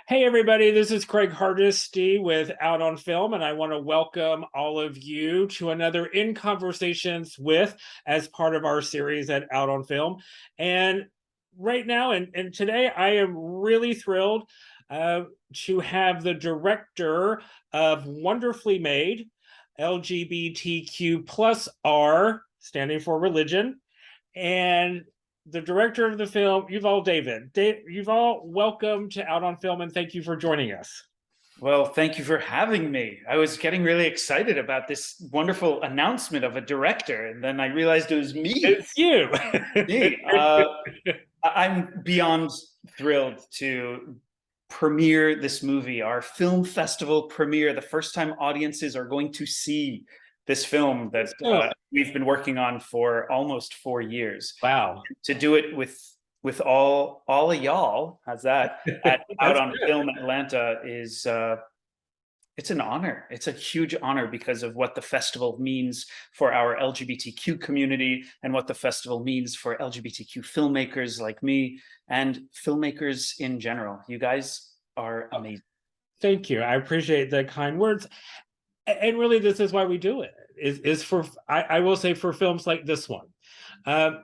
Hey everybody, this is Craig Hardesty with Out on Film, and I want to welcome all of you to another In Conversations With as part of our series at Out on Film. And right now, and today, I am really thrilled to have the director of Wonderfully Made, LGBTQ+R, standing for religion, and the director of the film, Yuval David. Yuval, welcome to Out on Film, and thank you for joining us. Well, thank you for having me. I was getting really excited about this wonderful announcement of a director, and then I realized it was me. It's you. Me. I'm beyond thrilled to premiere this movie, our film festival premiere, the first time audiences are going to see this film that we've been working on for almost 4 years. Wow. To do it with all of y'all, how's that, Out on Film Atlanta is it's an honor. It's a huge honor because of what the festival means for our LGBTQ community and what the festival means for LGBTQ filmmakers like me and filmmakers in general. You guys are amazing. Thank you. I appreciate the kind words. And really, this is why we do it, is for, I will say, for films like this one. And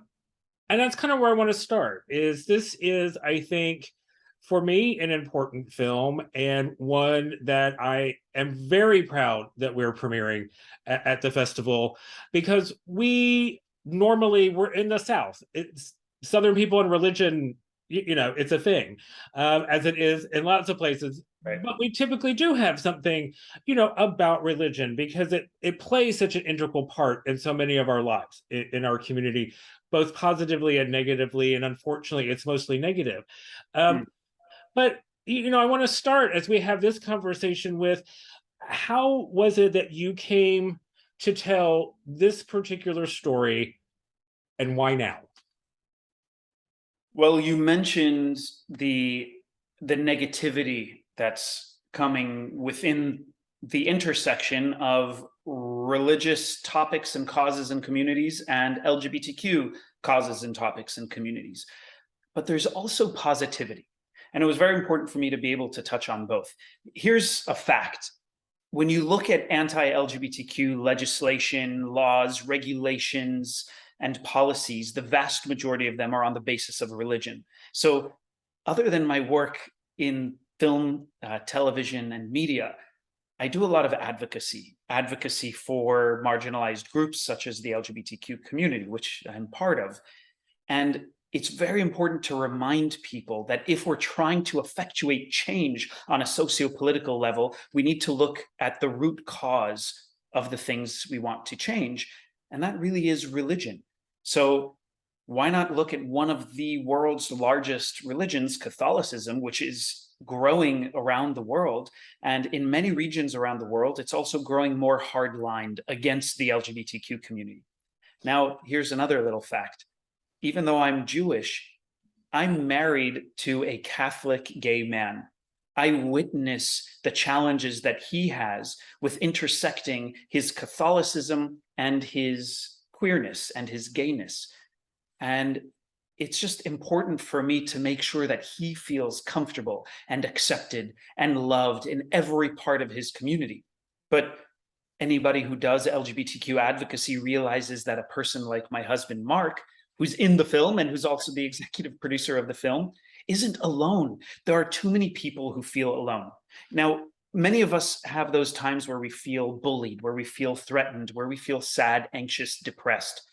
that's kind of where I want to start, this is, I think, for me, an important film, and one that I am very proud that we're premiering at the festival, because we're in the South. It's Southern people and religion, it's a thing, as it is in lots of places. Right. But we typically do have something, about religion, because it plays such an integral part in so many of our lives, in our community, both positively and negatively. And unfortunately, it's mostly negative. But, I want to start, as we have this conversation, with how was it that you came to tell this particular story, and why now? Well, you mentioned the negativity that's coming within the intersection of religious topics and causes and communities and LGBTQ causes and topics and communities. But there's also positivity. And it was very important for me to be able to touch on both. Here's a fact. When you look at anti-LGBTQ legislation, laws, regulations, and policies, the vast majority of them are on the basis of religion. So other than my work in film, television, and media, I do a lot of advocacy for marginalized groups such as the LGBTQ community, which I'm part of. And it's very important to remind people that if we're trying to effectuate change on a socio-political level, we need to look at the root cause of the things we want to change. And that really is religion. So why not look at one of the world's largest religions, Catholicism, which is growing around the world. And in many regions around the world, it's also growing more hardlined against the LGBTQ community. Now, here's another little fact. Even though I'm Jewish, I'm married to a Catholic gay man. I witness the challenges that he has with intersecting his Catholicism and his queerness and his gayness. And it's just important for me to make sure that he feels comfortable and accepted and loved in every part of his community. But anybody who does LGBTQ advocacy realizes that a person like my husband, Mark, who's in the film and who's also the executive producer of the film, isn't alone. There are too many people who feel alone. Now, many of us have those times where we feel bullied, where we feel threatened, where we feel sad, anxious, depressed.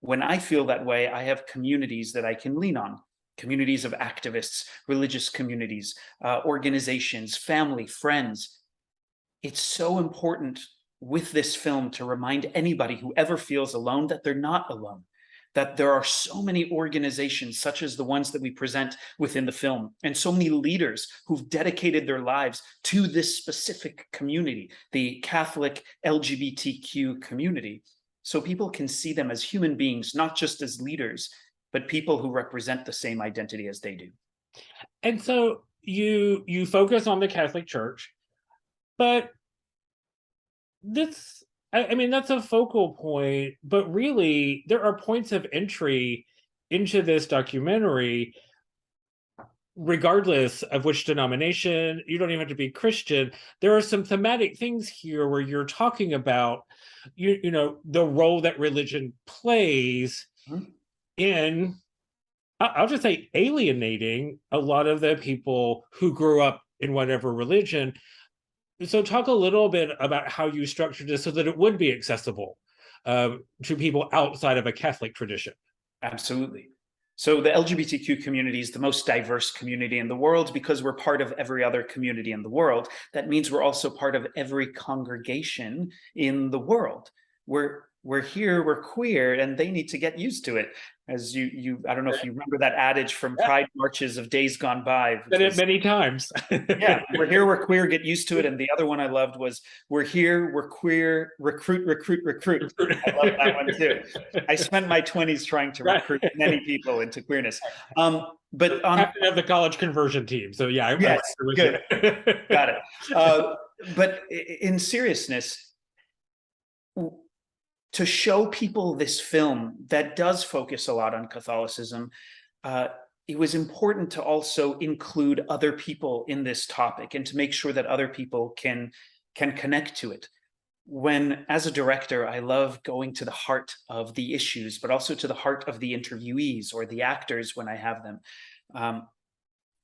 When I feel that way, I have communities that I can lean on, communities of activists, religious communities, organizations, family, friends. It's so important with this film to remind anybody who ever feels alone that they're not alone, that there are so many organizations such as the ones that we present within the film, and so many leaders who've dedicated their lives to this specific community, the Catholic LGBTQ community, so people can see them as human beings, not just as leaders, but people who represent the same identity as they do. And so you focus on the Catholic Church, but this, I mean, that's a focal point, but really there are points of entry into this documentary regardless of which denomination, you don't even have to be Christian. There are some thematic things here where you're talking about, you know, the role that religion plays in, I'll just say, alienating a lot of the people who grew up in whatever religion. So talk a little bit about how you structured this so that it would be accessible to people outside of a Catholic tradition. Absolutely. So the LGBTQ community is the most diverse community in the world because we're part of every other community in the world. That means we're also part of every congregation in the world. We're here, we're queer, and they need to get used to it. As I don't know if you remember that adage from Pride marches of days gone by. Said it many times. Yeah, we're here, we're queer, get used to it. And the other one I loved was, we're here, we're queer, recruit, recruit, recruit. I love that one too. I spent my 20s trying to recruit many people into queerness. But on of the college conversion team. So yeah, yes, good. Got it. But in seriousness, to show people this film that does focus a lot on Catholicism, it was important to also include other people in this topic and to make sure that other people can connect to it. When, as a director, I love going to the heart of the issues, but also to the heart of the interviewees or the actors when I have them,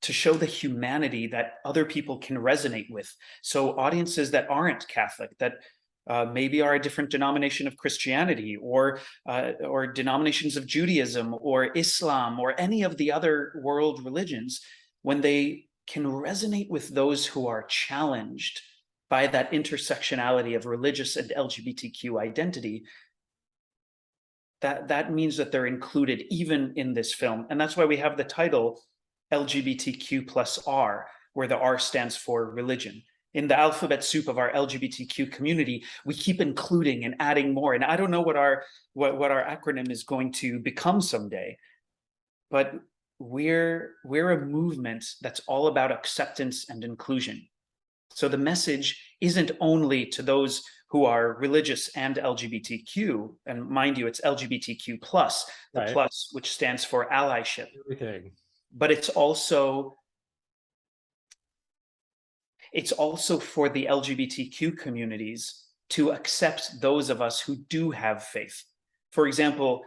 to show the humanity that other people can resonate with. So audiences that aren't Catholic, that maybe are a different denomination of Christianity or denominations of Judaism or Islam or any of the other world religions, when they can resonate with those who are challenged by that intersectionality of religious and LGBTQ identity, that means that they're included even in this film. And that's why we have the title LGBTQ+R, where the R stands for religion. In the alphabet soup of our LGBTQ community, we keep including and adding more. And I don't know what our acronym is going to become someday, but we're a movement that's all about acceptance and inclusion. So the message isn't only to those who are religious and LGBTQ, and mind you, it's LGBTQ+, the right. plus, which stands for allyship. Everything. But it's also for the LGBTQ communities to accept those of us who do have faith. For example,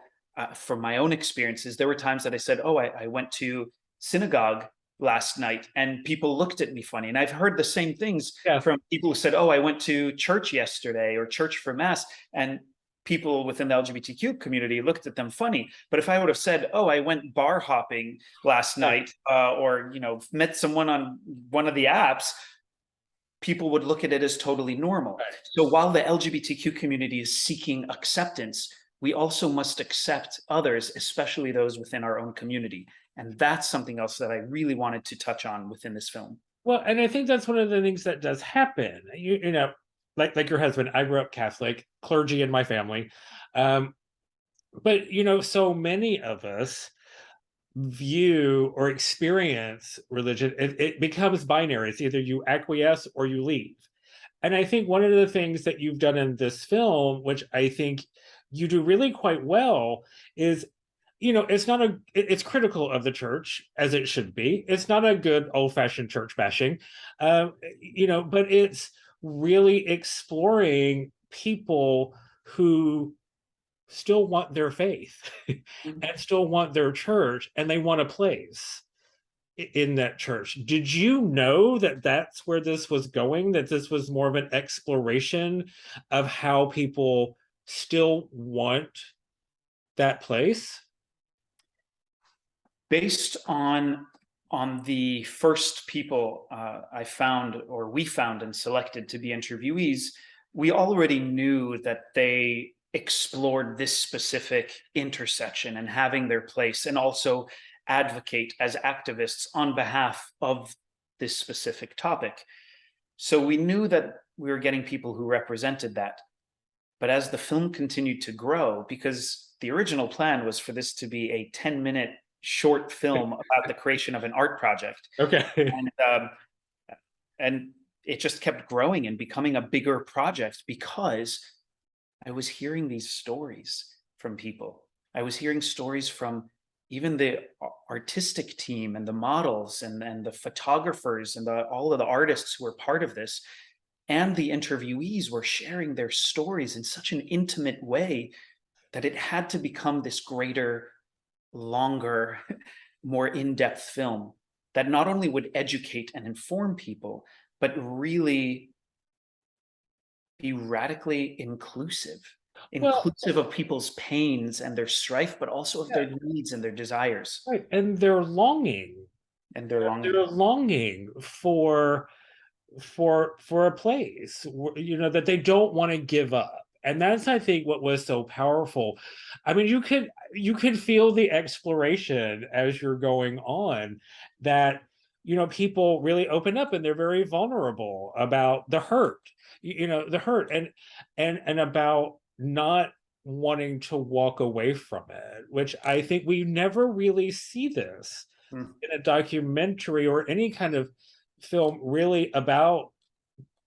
from my own experiences, there were times that I said, oh, I went to synagogue last night and people looked at me funny. And I've heard the same things from people who said, oh, I went to church yesterday or church for mass, and people within the LGBTQ community looked at them funny. But if I would have said, oh, I went bar hopping last night, or met someone on one of the apps, people would look at it as totally normal. Right. So while the LGBTQ community is seeking acceptance, we also must accept others, especially those within our own community. And that's something else that I really wanted to touch on within this film. Well, and I think that's one of the things that does happen. You know, like your husband, I grew up Catholic, clergy in my family. But, so many of us view or experience religion, it becomes binary. It's either you acquiesce or you leave. And I think one of the things that you've done in this film, which I think you do really quite well, is it's critical of the church, as it should be. It's not a good old-fashioned church bashing, but it's really exploring people who still want their faith and still want their church, and they want a place in that church. Did you know that that's where this was going, that this was more of an exploration of how people still want that place? Based on the first people we found and selected to be interviewees, we already knew that they explored this specific intersection and having their place, and also advocate as activists on behalf of this specific topic. So we knew that we were getting people who represented that. But as the film continued to grow, because the original plan was for this to be a 10-minute short film about the creation of an art project. Okay. And it just kept growing and becoming a bigger project because I was hearing these stories from people. I was hearing stories from even the artistic team and the models and the photographers and all of the artists who were part of this and the interviewees were sharing their stories in such an intimate way that it had to become this greater, longer, more in-depth film that not only would educate and inform people, but really be radically inclusive, Well, inclusive of people's pains and their strife, but also of yeah, their needs and their desires right. And they're longing. and their longing. They're longing for a place, you know, that they don't want to give up. And that's, I think, what was so powerful. I mean, you could feel the exploration as you're going on, that, you know, people really open up and they're very vulnerable about the hurt, you know, the hurt, and about not wanting to walk away from it, which I think we never really see this Mm. in a documentary or any kind of film really about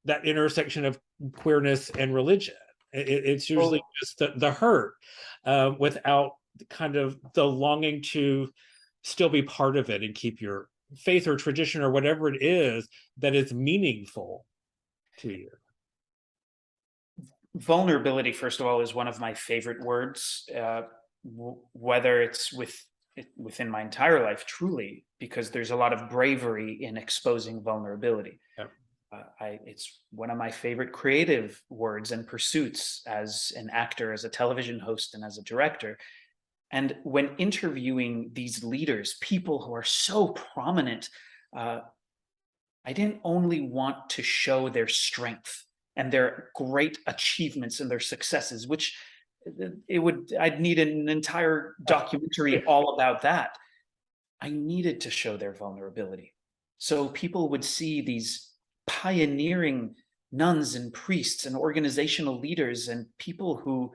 that intersection of queerness and religion. It's usually just the hurt, without kind of the longing to still be part of it and keep your faith or tradition or whatever it is that is meaningful to you. Vulnerability, first of all, is one of my favorite words, whether it's within my entire life, truly, because there's a lot of bravery in exposing vulnerability. Yep. It's one of my favorite creative words and pursuits as an actor, as a television host, and as a director. And when interviewing these leaders, people who are so prominent, I didn't only want to show their strength and their great achievements and their successes, which I'd need an entire documentary all about that. I needed to show their vulnerability. So people would see these pioneering nuns and priests and organizational leaders and people who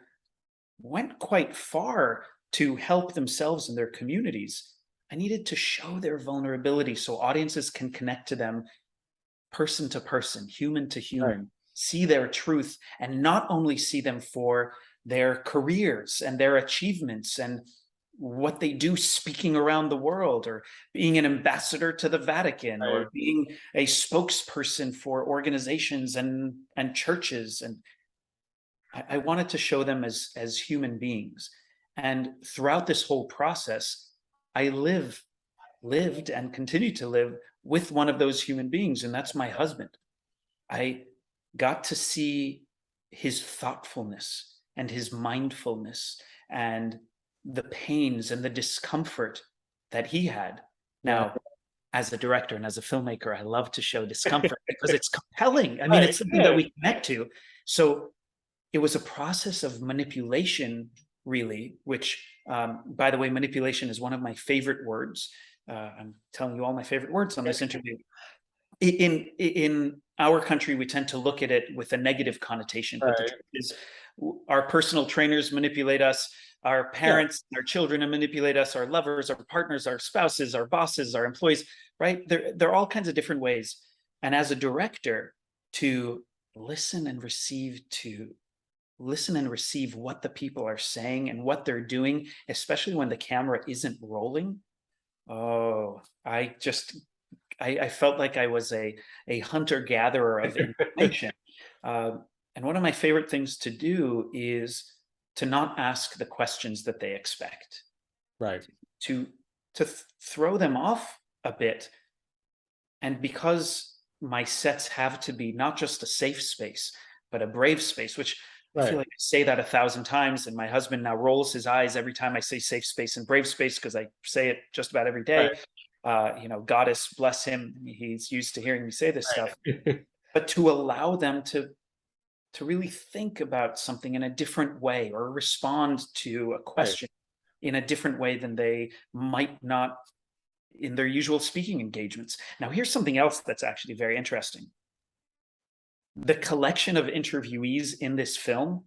went quite far to help themselves and their communities. I needed to show their vulnerability so audiences can connect to them person to person, human to human, Right. see their truth, and not only see them for their careers and their achievements and what they do speaking around the world, or being an ambassador to the Vatican, Right. or being a spokesperson for organizations and churches. And I wanted to show them as human beings. And throughout this whole process, I lived and continue to live with one of those human beings, and that's my husband. I got to see his thoughtfulness and his mindfulness and the pains and the discomfort that he had. Now, as a director and as a filmmaker, I love to show discomfort because it's compelling. I mean, Right. it's something that we connect to. So it was a process of manipulation, really, which, by the way, manipulation is one of my favorite words. I'm telling you all my favorite words on this interview. In our country, we tend to look at it with a negative connotation, but the Right. truth is, our personal trainers manipulate us, our parents, our children manipulate us, our lovers, our partners, our spouses, our bosses, our employees, right? There are all kinds of different ways. And as a director, to listen and receive what the people are saying and what they're doing, especially when the camera isn't rolling. Oh, I felt like I was a hunter-gatherer of information. And one of my favorite things to do is to not ask the questions that they expect, Right. to throw them off a bit. And because my sets have to be not just a safe space, but a brave space, which I feel Right. like I say that 1,000 times, and my husband now rolls his eyes every time I say safe space and brave space, because I say it just about every day. Goddess bless him, he's used to hearing me say this stuff. Right. But to allow them to really think about something in a different way, or respond to a question in a different way than they might not in their usual speaking engagements. Now, here's something else that's actually very interesting. The collection of interviewees in this film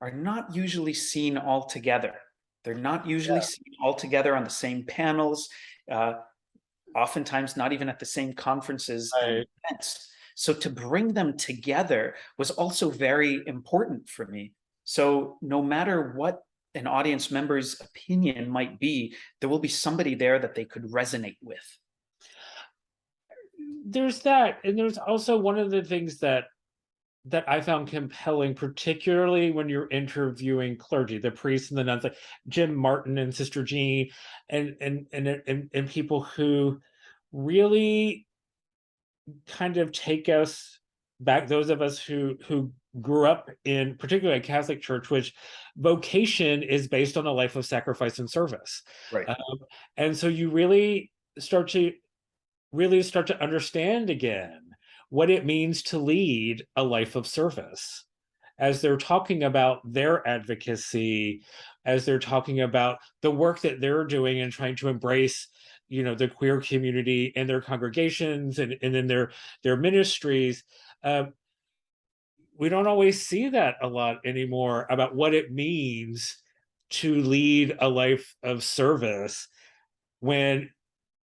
are not usually seen all together. They're not usually seen all together on the same panels, oftentimes not even at the same conferences and Right. events. So to bring them together was also very important for me. So no matter what an audience member's opinion might be, there will be somebody there that they could resonate with. There's that, and there's also one of the things that I found compelling, particularly when you're interviewing clergy, the priests and the nuns, like Jim Martin and Sister Jean, and people who really kind of take us back, those of us who grew up in particularly a Catholic church, which vocation is based on a life of sacrifice and service. Right. And so you start to really start to understand again what it means to lead a life of service, as they're talking about their advocacy, as they're talking about the work that they're doing and trying to embrace, the queer community in their congregations and in their ministries. We don't always see that a lot anymore, about what it means to lead a life of service, when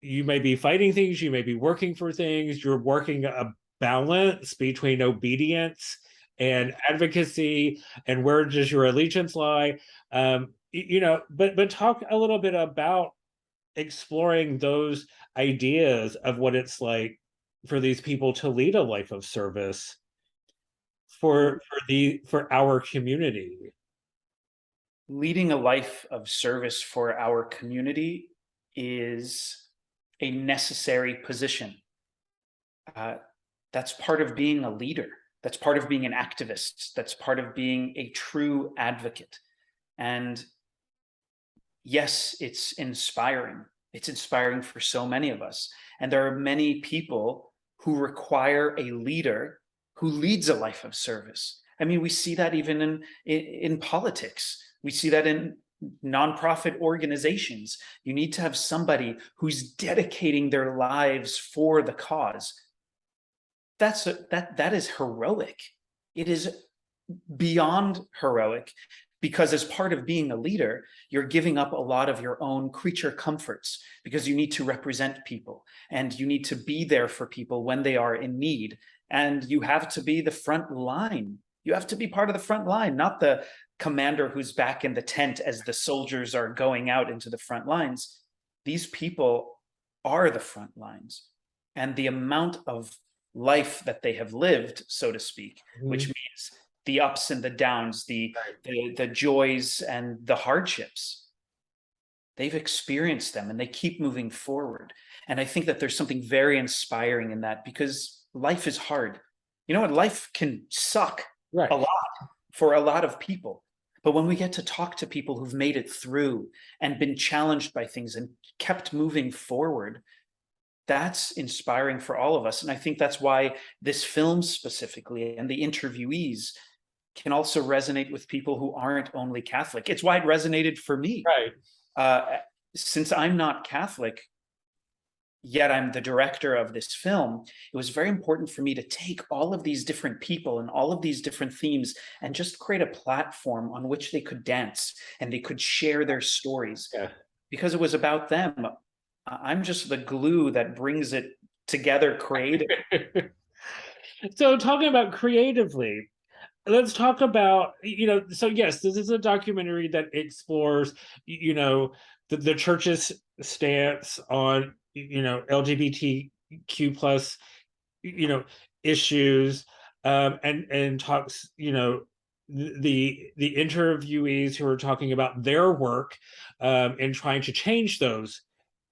you may be fighting things, you may be working for things, you're working a balance between obedience and advocacy, and where does your allegiance lie. But talk a little bit about exploring those ideas of what it's like for these people to lead a life of service for our community. Leading a life of service for our community is a necessary position. That's part of being a leader. That's part of being an activist. That's part of being a true advocate. And yes, it's inspiring. It's inspiring for so many of us. And there are many people who require a leader who leads a life of service. I mean, we see that even in politics. We see that in nonprofit organizations. You need to have somebody who's dedicating their lives for the cause. That is heroic. It is beyond heroic, because as part of being a leader, you're giving up a lot of your own creature comforts, because you need to represent people and you need to be there for people when they are in need. And you have to be the front line. You have to be part of the front line, not the commander who's back in the tent as the soldiers are going out into the front lines. These people are the front lines. And the amount of life that they have lived, so to speak, which means the ups and the downs, the joys and the hardships, they've experienced them and they keep moving forward. And I think that there's something very inspiring in that, because life is hard. You know what? Life can suck a lot for a lot of people. But when we get to talk to people who've made it through and been challenged by things and kept moving forward, that's inspiring for all of us. And I think that's why this film specifically and the interviewees can also resonate with people who aren't only Catholic. It's why it resonated for me. Since I'm not Catholic, yet I'm the director of this film, it was very important for me to take all of these different people and all of these different themes and just create a platform on which they could dance and they could share their stories, because it was about them. I'm just the glue that brings it together creatively. So talking about creatively, let's talk about, so yes, this is a documentary that explores, the church's stance on, LGBTQ plus, issues, and talks, the interviewees who are talking about their work in trying to change those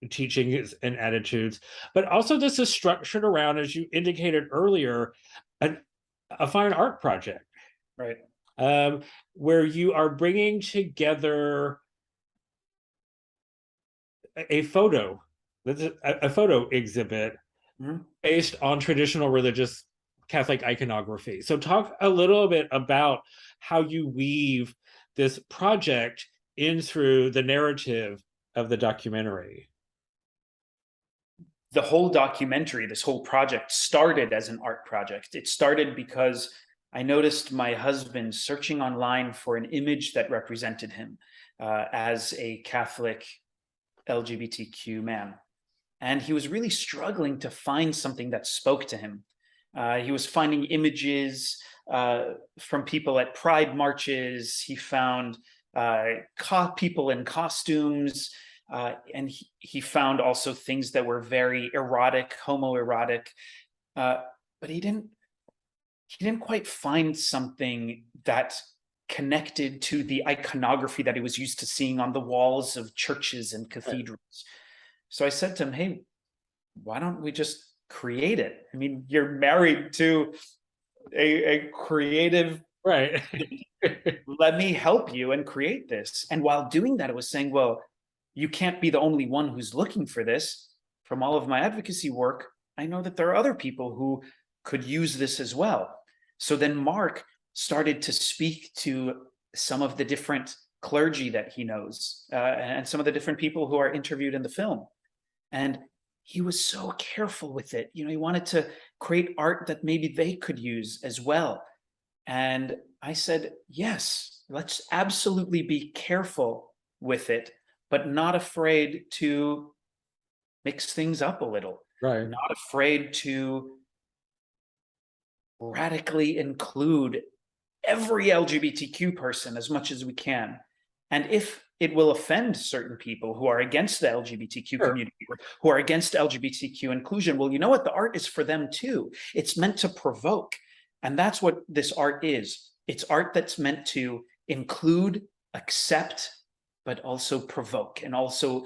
teachings and attitudes. But also this is structured around, as you indicated earlier, a fine art project, where you are bringing together a photo exhibit based on traditional religious Catholic iconography. So talk a little bit about how you weave this project in through the narrative of the documentary. The whole documentary, this whole project, started as an art project. It started because I noticed my husband searching online for an image that represented him as a Catholic LGBTQ man. And he was really struggling to find something that spoke to him. He was finding images from people at pride marches. He found people in costumes, and he found also things that were very erotic, homoerotic, but he didn't quite find something that connected to the iconography that he was used to seeing on the walls of churches and cathedrals. So I said to him, hey, why don't we just create it? I mean, you're married to a creative, Right. let me help you and create this. And while doing that, I was saying, well, you can't be the only one who's looking for this. From all of my advocacy work, I know that there are other people who could use this as well. So then Mark started to speak to some of the different clergy that he knows, and some of the different people who are interviewed in the film. And he was so careful with it. You know, he wanted to create art that maybe they could use as well. And I said, yes, let's absolutely be careful with it, but not afraid to mix things up a little. Right. Not afraid to radically include every LGBTQ person as much as we can. And if it will offend certain people who are against the LGBTQ community, or who are against LGBTQ inclusion, well, you know what? The art is for them too. It's meant to provoke. And that's what this art is. It's art that's meant to include, accept, but also provoke, and also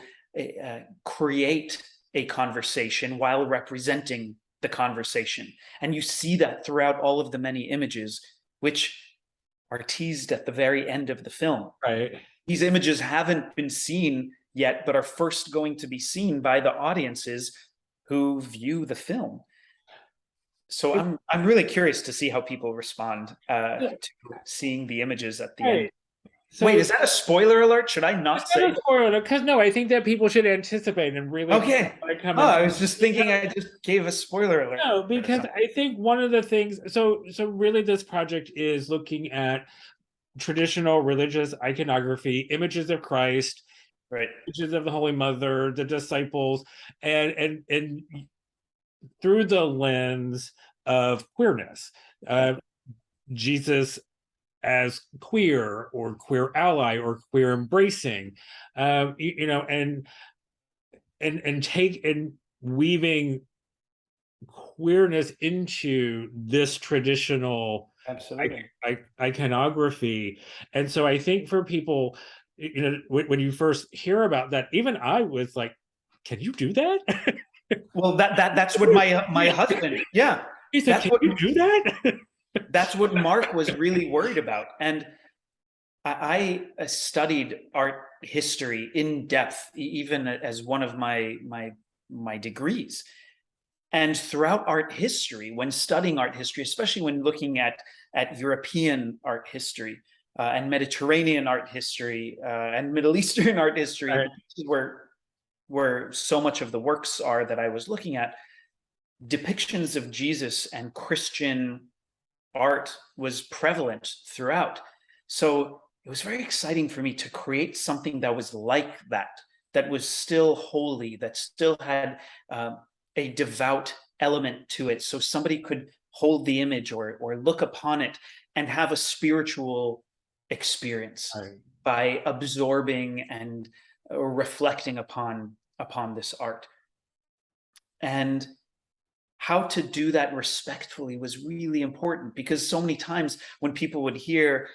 create a conversation while representing the conversation. And you see that throughout all of the many images, which are teased at the very end of the film. Right. These images haven't been seen yet, but are first going to be seen by the audiences who view the film. So I'm really curious to see how people respond to seeing the images at the end. So, wait, is that a spoiler alert? Should I not say? Because no, I think that people should anticipate and really. Okay. I was just thinking I just gave a spoiler alert. No, because I think one of the things. So really, this project is looking at traditional religious iconography, images of Christ, right, images of the Holy Mother, the disciples, and through the lens of queerness, Jesus as queer or queer ally or queer embracing, you know, and weaving queerness into this traditional iconography. And so I think for people, you know, when you first hear about that, even I was like, can you do that? Well, that's what my husband, yeah. He said, can you do that? That's what Mark was really worried about. And I studied art history in depth, even as one of my degrees. And throughout art history, when studying art history, especially when looking at European art history, and Mediterranean art history, and Middle Eastern art history, right, where so much of the works are that I was looking at, depictions of Jesus and Christian art was prevalent throughout. So it was very exciting for me to create something that was like that was still holy, that still had a devout element to it. So somebody could hold the image or look upon it and have a spiritual experience by absorbing and reflecting upon this art. And how to do that respectfully was really important, because so many times when people would hear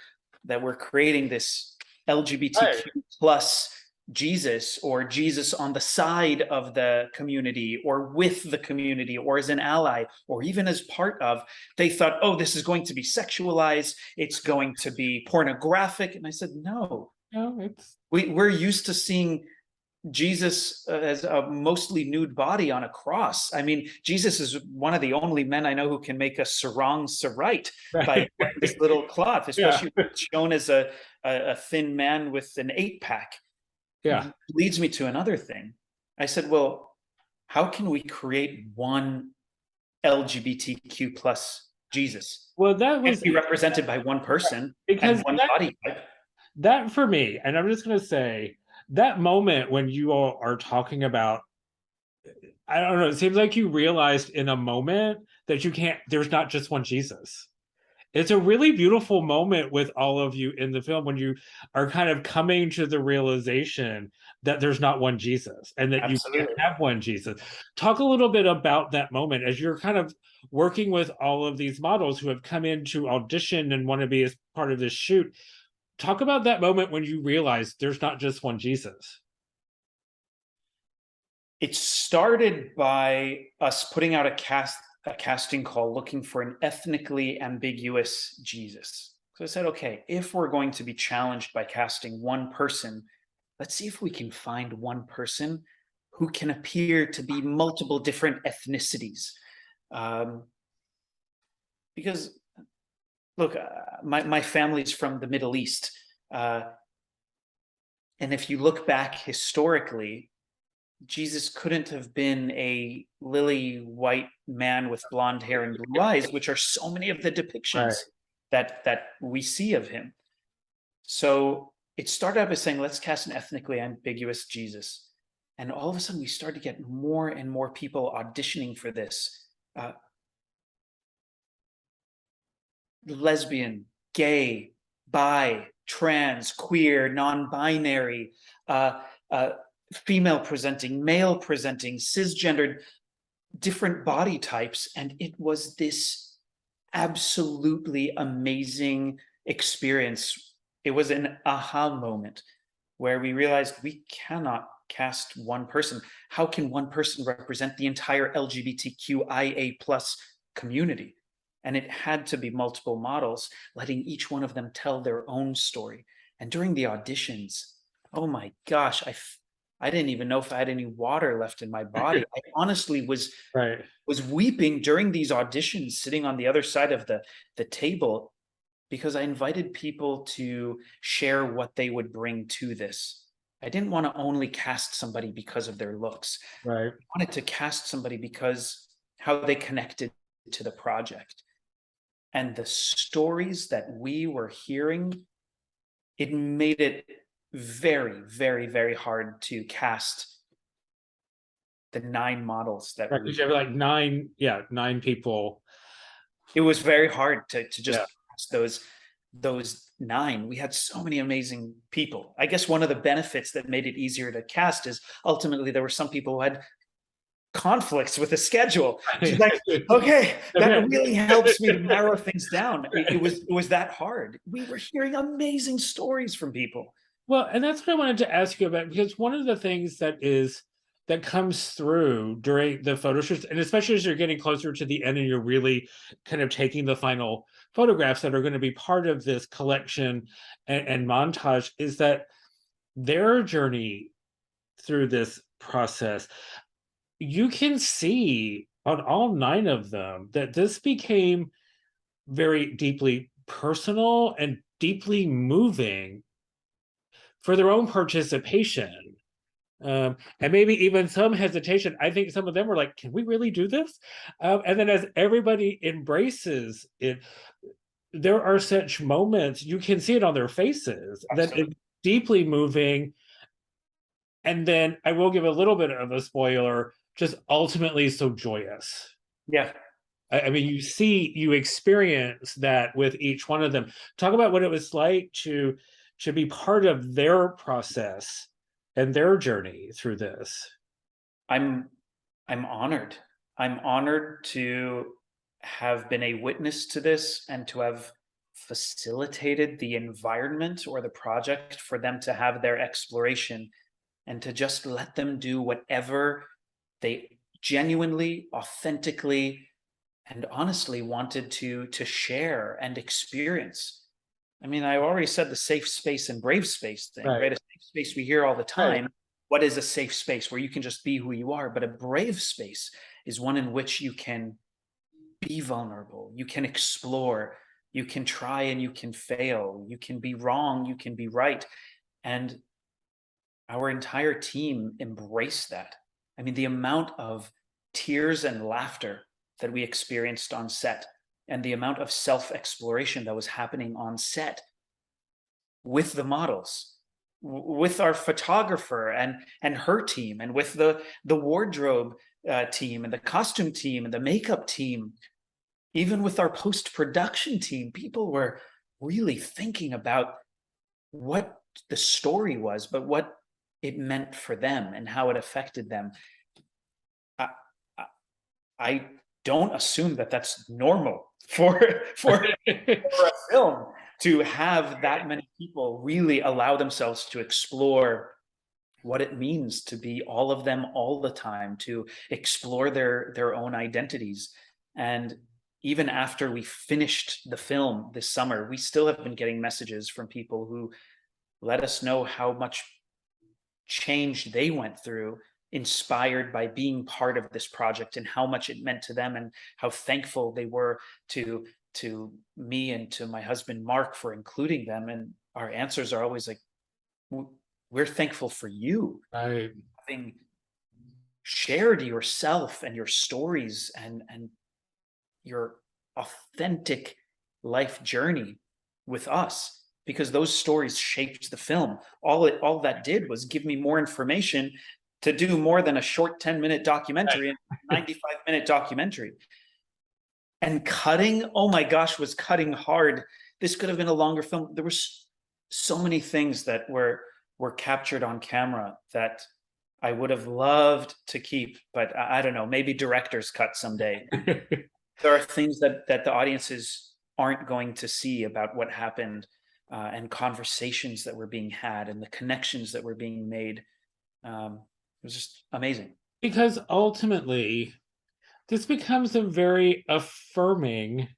that we're creating this LGBTQ plus Jesus, or Jesus on the side of the community or with the community or as an ally or even as part of, they thought, oh, this is going to be sexualized, it's going to be pornographic. And I said, no, we're used to seeing Jesus as a mostly nude body on a cross. I mean, Jesus is one of the only men I know who can make a sarong sarite by this little cloth, especially shown as a thin man with an 8-pack. Yeah. Leads me to another thing. I said, well, how can we create one LGBTQ plus Jesus? Well, that was be represented by one person because and one body type. That for me, and I'm just going to say, that moment when you all are talking about, I don't know, it seems like you realized in a moment that there's not just one Jesus. It's a really beautiful moment with all of you in the film when you are kind of coming to the realization that there's not one Jesus and that you can't Absolutely. have one Jesus. Talk a little bit about that moment as you're kind of working with all of these models who have come in to audition and want to be as part of this shoot. Talk about that moment when you realize there's not just one Jesus. It started by us putting out a casting call looking for an ethnically ambiguous Jesus. So I said, okay, if we're going to be challenged by casting one person, let's see if we can find one person who can appear to be multiple different ethnicities. Because look, my family's from the Middle East. And if you look back historically, Jesus couldn't have been a lily white man with blonde hair and blue eyes, which are so many of the depictions that we see of him. So it started out by saying, let's cast an ethnically ambiguous Jesus. And all of a sudden, we started to get more and more people auditioning for this. Lesbian, gay, bi, trans, queer, non-binary, female presenting, male presenting, cisgendered, different body types. And it was this absolutely amazing experience. It was an aha moment where we realized we cannot cast one person. How can one person represent the entire LGBTQIA+ community? And it had to be multiple models, letting each one of them tell their own story. And during the auditions, oh my gosh, I didn't even know if I had any water left in my body. I honestly was weeping during these auditions, sitting on the other side of the table, because I invited people to share what they would bring to this. I didn't want to only cast somebody because of their looks. Right. I wanted to cast somebody because how they connected to the project. And the stories that we were hearing, it made it very, very, very hard to cast the 9 models that Right, because you have like 9 people. It was very hard to just Yeah. cast those 9. We had so many amazing people. I guess one of the benefits that made it easier to cast is ultimately there were some people who had conflicts with the schedule. She's like, okay, that really helps me to narrow things down. It was that hard. We were hearing amazing stories from people. Well, and that's what I wanted to ask you about, because one of the things that comes through during the photo shoots, and especially as you're getting closer to the end and you're really kind of taking the final photographs that are going to be part of this collection and montage, is that their journey through this process, you can see on all 9 of them that this became very deeply personal and deeply moving for their own participation. And maybe even some hesitation. I think some of them were like, can we really do this? And then as everybody embraces it, there are such moments, you can see it on their faces, that it's deeply moving. And then I will give a little bit of a spoiler, just ultimately so joyous. Yeah. I mean, you experience that with each one of them. Talk about what it was like to be part of their process and their journey through this. I'm honored. I'm honored to have been a witness to this and to have facilitated the environment or the project for them to have their exploration, and to just let them do whatever they genuinely, authentically, and honestly wanted to share and experience. I mean, I already said the safe space and brave space thing, right? A safe space we hear all the time. What is a safe space? Where you can just be who you are. But a brave space is one in which you can be vulnerable, you can explore, you can try and you can fail, you can be wrong, you can be right. And our entire team embraced that. I mean, the amount of tears and laughter that we experienced on set, and the amount of self-exploration that was happening on set with the models, with our photographer and her team, and with the wardrobe team and the costume team and the makeup team. even with our post-production team, people were really thinking about what the story was, but what it meant for them and how it affected them. I don't assume that that's normal for a film to have that many people really allow themselves to explore what it means to be all of them all the time, to explore their own identities. And even after we finished the film this summer, we still have been getting messages from people who let us know how much change they went through, inspired by being part of this project, and how much it meant to them, and how thankful they were to me and to my husband Mark for including them. And our answers are always like, we're thankful for you having shared yourself and your stories and your authentic life journey with us, because those stories shaped the film. All that did was give me more information to do more than a short 10-minute documentary and 95-minute documentary. And cutting, oh my gosh, was cutting hard. This could have been a longer film. There were so many things that were captured on camera that I would have loved to keep, but I don't know, maybe director's cut someday. There are things that the audiences aren't going to see about what happened, and conversations that were being had and the connections that were being made. It was just amazing. Because ultimately, this becomes a very affirming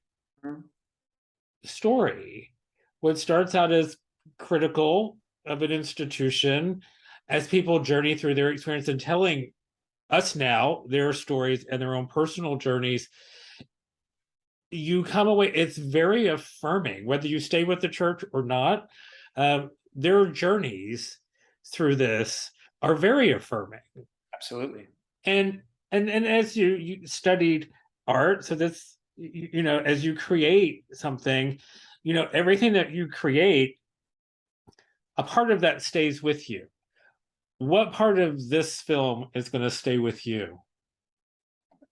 story. What starts out as critical of an institution, as people journey through their experience and telling us now their stories and their own personal journeys, you come away, it's very affirming, whether you stay with the church or not. Their journeys through this are very affirming. Absolutely. And as you studied art, so this, as you create something, everything that you create, a part of that stays with you. What part of this film is going to stay with you?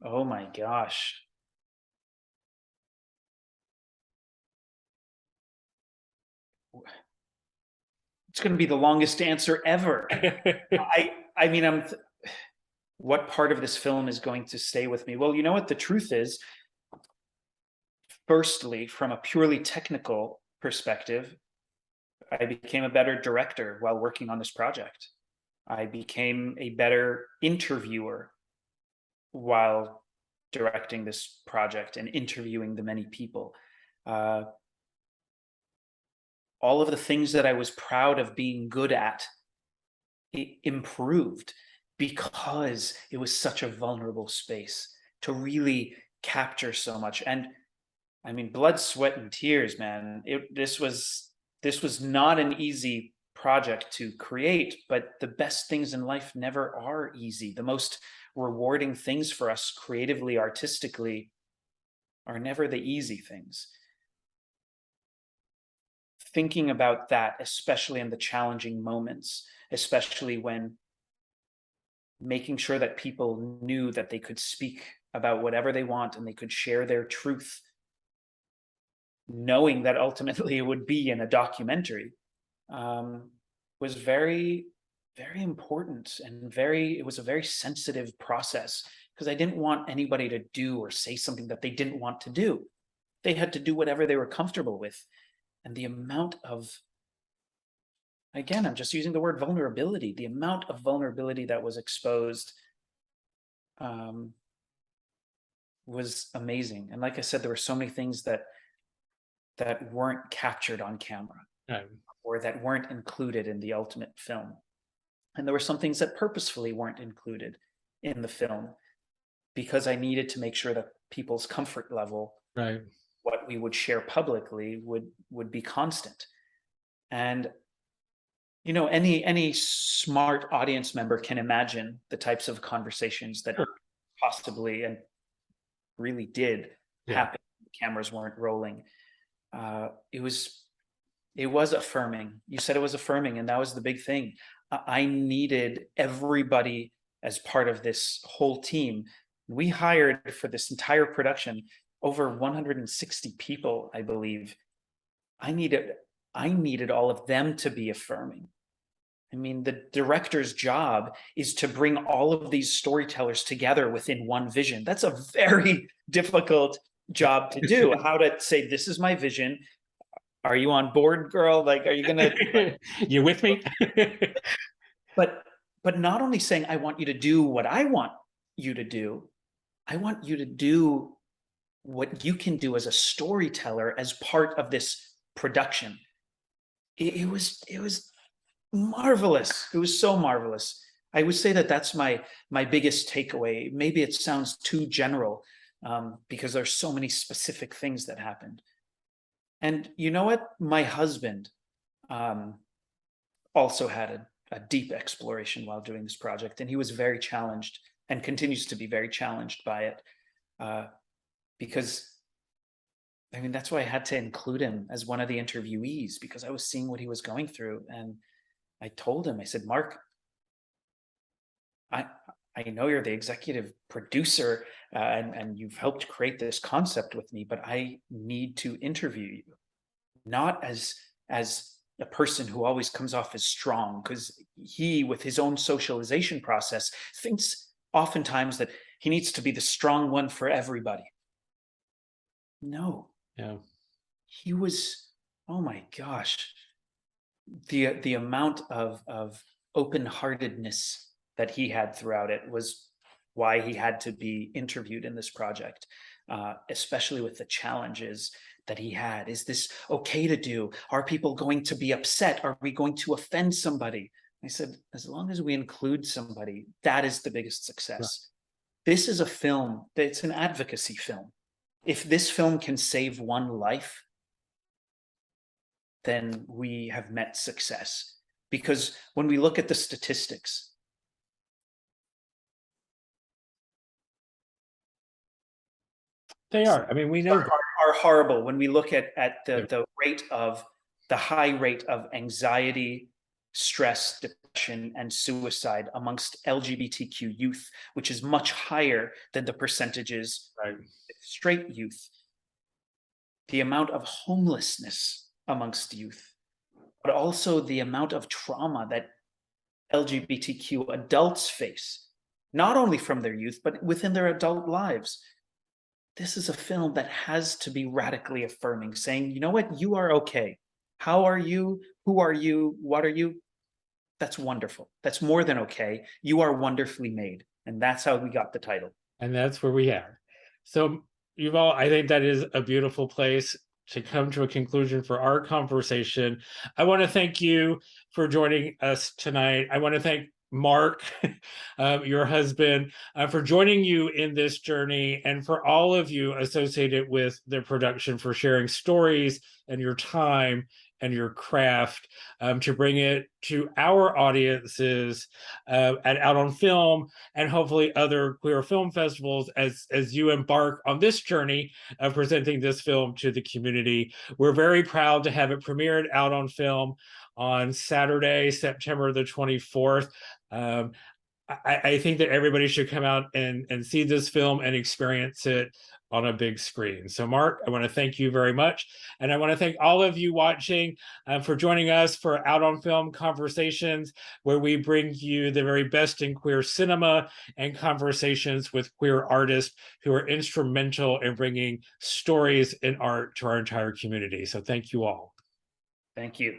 Oh my gosh. It's going to be the longest answer ever. I mean, what part of this film is going to stay with me? Well, you know what the truth is? Firstly, from a purely technical perspective, I became a better director while working on this project. I became a better interviewer while directing this project and interviewing the many people. All of the things that I was proud of being good at improved, because it was such a vulnerable space to really capture so much. And I mean, blood, sweat, and tears, man. This was not an easy project to create, but the best things in life never are easy. The most rewarding things for us creatively, artistically, are never the easy things. Thinking about that, especially in the challenging moments, especially when making sure that people knew that they could speak about whatever they want and they could share their truth, knowing that ultimately it would be in a documentary, was very, very important. And it was a very sensitive process, because I didn't want anybody to do or say something that they didn't want to do. They had to do whatever they were comfortable with. And the amount of, again, I'm just using the word vulnerability, the amount of vulnerability that was exposed was amazing. And like I said, there were so many things that weren't captured on camera, or that weren't included in the ultimate film. And there were some things that purposefully weren't included in the film, because I needed to make sure that people's comfort level, what we would share publicly, would be constant. And any smart audience member can imagine the types of conversations that possibly and really did happen. The cameras weren't rolling. It was affirming. You said it was affirming, and that was the big thing. I needed everybody as part of this whole team. We hired for this entire production over 160 people, I believe. I needed all of them to be affirming. I mean, the director's job is to bring all of these storytellers together within one vision. That's a very difficult job to do. How to say, this is my vision. Are you on board, girl? Like, are you gonna You with me? but not only saying, I want you to do what I want you to do, I want you to do what you can do as a storyteller as part of this production. It was marvelous. It was so marvelous. I would say that that's my biggest takeaway. Maybe it sounds too general, because there's so many specific things that happened. And you know what? My husband also had a deep exploration while doing this project, and he was very challenged and continues to be very challenged by it, because I mean, that's why I had to include him as one of the interviewees, because I was seeing what he was going through. And I told him, I said, Mark, I know you're the executive producer, and you've helped create this concept with me, but I need to interview you, not as a person who always comes off as strong, because he, with his own socialization process, thinks oftentimes that he needs to be the strong one for everybody. No. Yeah. He was, oh my gosh, the amount of open-heartedness that he had throughout it was why he had to be interviewed in this project, especially with the challenges that he had. Is this okay to do? Are people going to be upset? Are we going to offend somebody? I said, as long as we include somebody, that is the biggest success. Right. This is a film that's an advocacy film. If this film can save one life, then we have met success. Because when we look at the statistics, they are. I mean, we know are horrible. When we look at the rate of the high rate of anxiety, stress, depression, and suicide amongst LGBTQ youth, which is much higher than the percentages of straight youth. The amount of homelessness amongst youth, but also the amount of trauma that LGBTQ adults face, not only from their youth, but within their adult lives. This is a film that has to be radically affirming, saying, you know what, you are okay. How are you? Who are you? What are you? That's wonderful. That's more than okay. You are wonderfully made. And that's how we got the title. And that's where we are. So, Yuval, I think that is a beautiful place to come to a conclusion for our conversation. I want to thank you for joining us tonight. I want to thank Mark, your husband, for joining you in this journey, and for all of you associated with the production for sharing stories and your time and your craft to bring it to our audiences at Out on Film, and hopefully other queer film festivals as you embark on this journey of presenting this film to the community. We're very proud to have it premiered Out on Film on Saturday, September the 24th. I think that everybody should come out and see this film and experience it on a big screen. So Mark, I want to thank you very much. And I want to thank all of you watching for joining us for Out on Film Conversations, where we bring you the very best in queer cinema and conversations with queer artists who are instrumental in bringing stories and art to our entire community. So thank you all. Thank you.